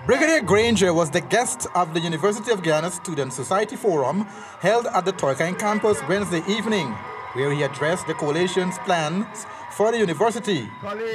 Brigadier Granger was the guest of the University of Guyana Student Society Forum held at the Toykain campus Wednesday evening, where he addressed the coalition's plans for the university.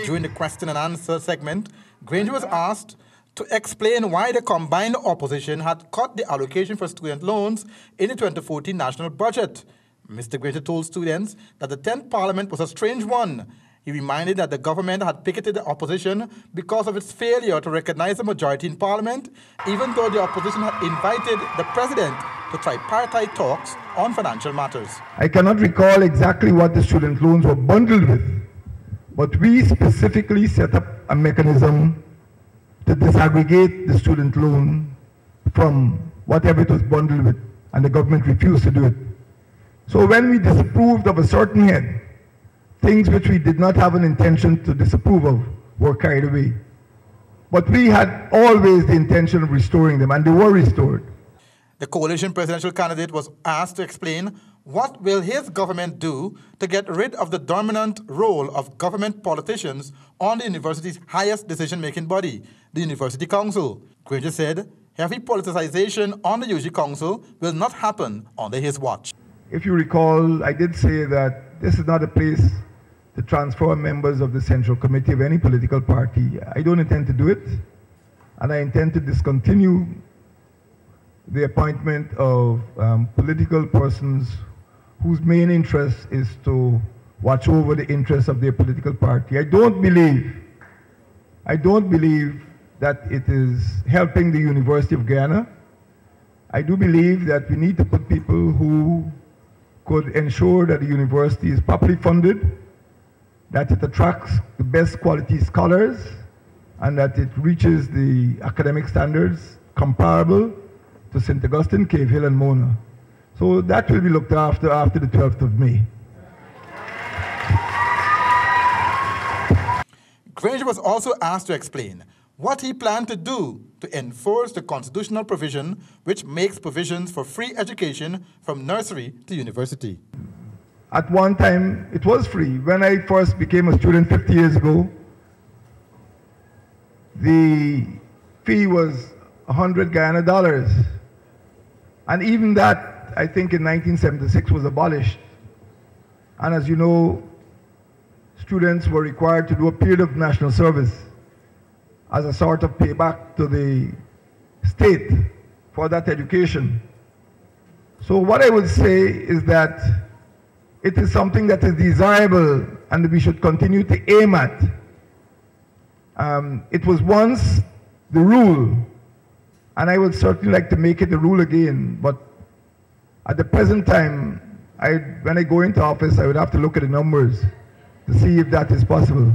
During the question and answer segment, Granger was asked to explain why the combined opposition had cut the allocation for student loans in the 2014 national budget. Mr. Granger told students that the 10th Parliament was a strange one. He reminded that the government had picketed the opposition because of its failure to recognize a majority in Parliament, even though the opposition had invited the President to tripartite talks on financial matters. I cannot recall exactly what the student loans were bundled with, but we specifically set up a mechanism to disaggregate the student loan from whatever it was bundled with, and the government refused to do it. So when we disapproved of a certain head, things which we did not have an intention to disapprove of were carried away. But we had always the intention of restoring them, and they were restored. The coalition presidential candidate was asked to explain what will his government do to get rid of the dominant role of government politicians on the university's highest decision-making body, the University Council. Granger said heavy politicization on the UG Council will not happen under his watch. If you recall, I did say that this is not a place to transfer members of the Central Committee of any political party. I don't intend to do it, and I intend to discontinue the appointment of political persons whose main interest is to watch over the interests of their political party. I don't believe that it is helping the University of Guyana. I do believe that we need to put people who could ensure that the university is properly funded, that it attracts the best quality scholars, and that it reaches the academic standards comparable to St. Augustine, Cave Hill, and Mona. So that will be looked after the 12th of May. Granger was also asked to explain what he planned to do to enforce the constitutional provision which makes provisions for free education from nursery to university. At one time, it was free. When I first became a student 50 years ago, the fee was 100 Guyana dollars. And even that, I think in 1976, was abolished. And as you know, students were required to do a period of national service as a sort of payback to the state for that education. So what I would say is that it is something that is desirable and we should continue to aim at. It was once the rule, and I would certainly like to make it the rule again, but at the present time, when I go into office, I would have to look at the numbers to see if that is possible.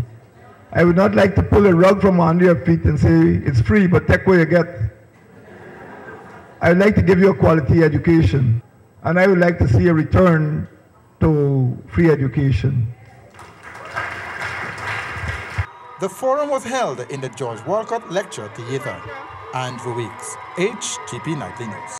I would not like to pull a rug from under your feet and say, it's free, but take what you get. I would like to give you a quality education, and I would like to see a return to free education. The forum was held in the George Walcott Lecture Theatre. Andrew Weeks, HTP Nightly News.